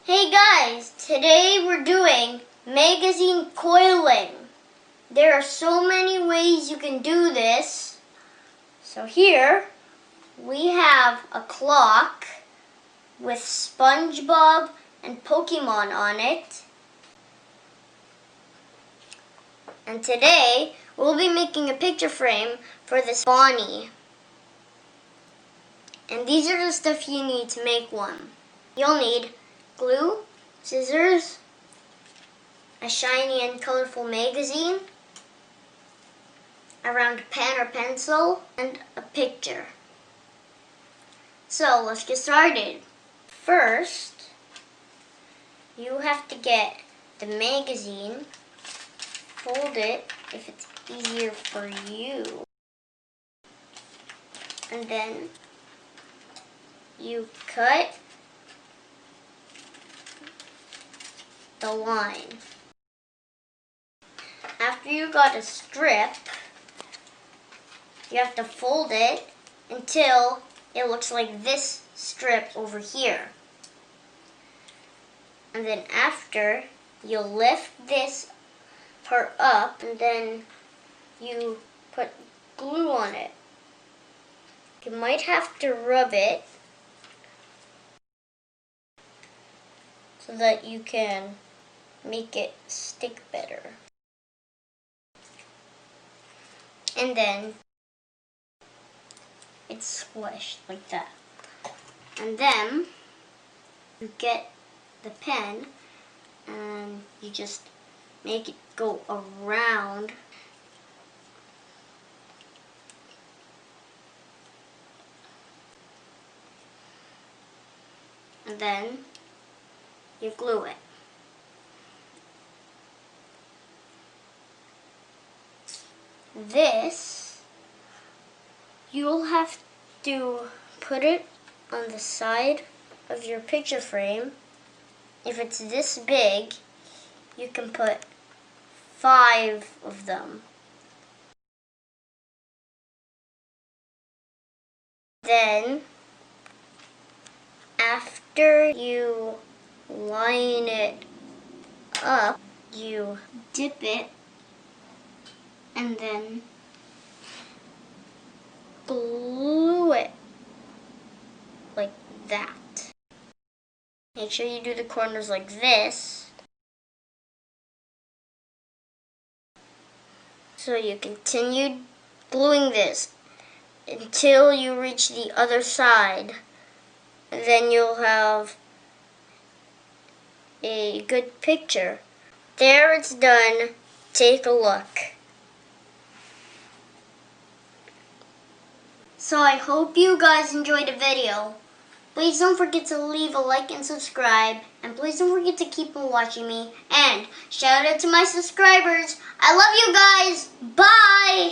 Hey guys, today we're doing magazine coiling. There are so many ways you can do this. So here we have a clock with SpongeBob and Pokemon on it. And today we'll be making a picture frame for this Bonnie. And these are the stuff you need to make one. You'll need glue, scissors, a shiny and colorful magazine, a round pen or pencil, and a picture. So let's get started. First, you have to get the magazine, fold it if it's easier for you, and then you cut the line. After you got a strip, you have to fold it until it looks like this strip over here. And then after, you'll lift this part up and then you put glue on it. You might have to rub it so that you can make it stick better. And then it's squished like that. And then you get the pen and you just make it go around. And then you glue it. This, you'll have to put it on the side of your picture frame. If it's this big, you can put 5 of them. Then, after you line it up, you dip it and then glue it like that. Make sure you do the corners like this. So you continue gluing this until you reach the other side. And then you'll have a good picture. There, it's done. Take a look. So I hope you guys enjoyed the video. Please don't forget to leave a like and subscribe. And please don't forget to keep on watching me. And shout out to my subscribers. I love you guys. Bye!